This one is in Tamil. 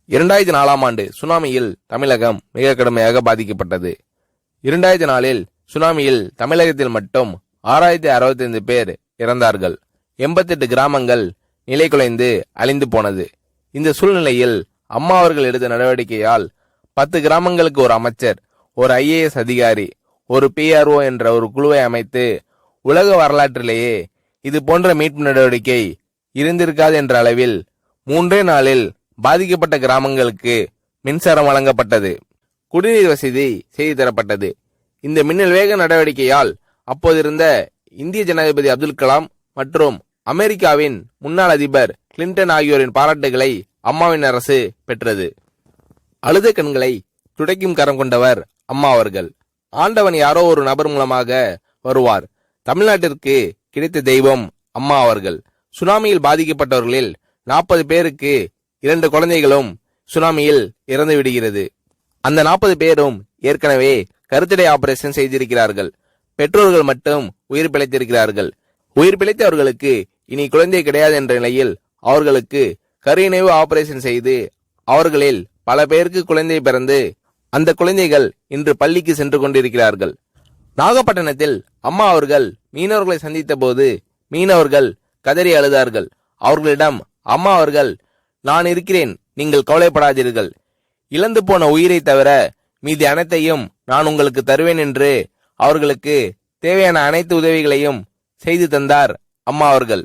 2004ஆம் ஆண்டு சுனாமியில் தமிழகம் மிக கடுமையாக பாதிக்கப்பட்டது. 2004இல் சுனாமியில் தமிழகத்தில் மட்டும் 6065 பேர் இறந்தார்கள். 88 கிராமங்கள் நிலைகுலைந்து அழிந்து போனது. இந்த சூழ்நிலையில் அம்மா அவர்கள் எடுத்த நடவடிக்கையால் 10 கிராமங்களுக்கு ஒரு அமைச்சர், ஒரு IAS அதிகாரி, ஒரு PRO என்ற ஒரு குழுவை அமைத்து உலக வரலாற்றிலேயே இது போன்ற மீட்பு நடவடிக்கை இருந்திருக்காது என்ற அளவில் 3 நாளில் பாதிக்கப்பட்ட கிராமங்களுக்கு மின்சாரம் வழங்கப்பட்டது. குடிநீர் வசதி செய்து தரப்பட்டது. இந்த மின்னல் வேக நடவடிக்கையால் அப்போதிருந்த இந்திய ஜனாதிபதி அப்துல் கலாம் மற்றும் அமெரிக்காவின் முன்னாள் அதிபர் கிளின்டன் ஆகியோரின் பாராட்டுகளை அம்மாவின் அரசு பெற்றது. அழுத கண்களை துடைக்கும் கரம் கொண்டவர் அம்மா அவர்கள். ஆண்டவன் யாரோ ஒரு நபர் மூலமாக வருவார். தமிழ்நாட்டிற்கு கிடைத்த தெய்வம் அம்மா அவர்கள். சுனாமியில் பாதிக்கப்பட்டவர்களில் 40 பேருக்கு 2 குழந்தைகளும் சுனாமியில் இறந்து விடுகிறது. அந்த 40 பேரும் ஏற்கனவே கருத்தடை ஆபரேஷன் செய்திருக்கிறார்கள். பெற்றோர்கள் மட்டும் உயிர் பிழைத்திருக்கிறார்கள். உயிர் பிழைத்தவர்களுக்கு இனி குழந்தை கிடையாது என்ற நிலையில் அவர்களுக்கு கருணைவு ஆபரேஷன் செய்து அவர்களில் பல பேருக்கு குழந்தை பிறந்து அந்த குழந்தைகள் இன்று பள்ளிக்கு சென்று கொண்டிருக்கிறார்கள். நாகப்பட்டினத்தில் அம்மா அவர்கள் மீனவர்களை சந்தித்த போது மீனவர்கள் கதறி அழுதார்கள். அவர்களிடம் அம்மா அவர்கள், நான் இருக்கிறேன், நீங்கள் கவலைப்படாதீர்கள், இழந்து போன உயிரை தவிர மீதி அனைத்தையும் நான் உங்களுக்கு தருவேன் என்று அவர்களுக்கு தேவையான அனைத்து உதவிகளையும் செய்து தந்தார் அம்மா அவர்கள்.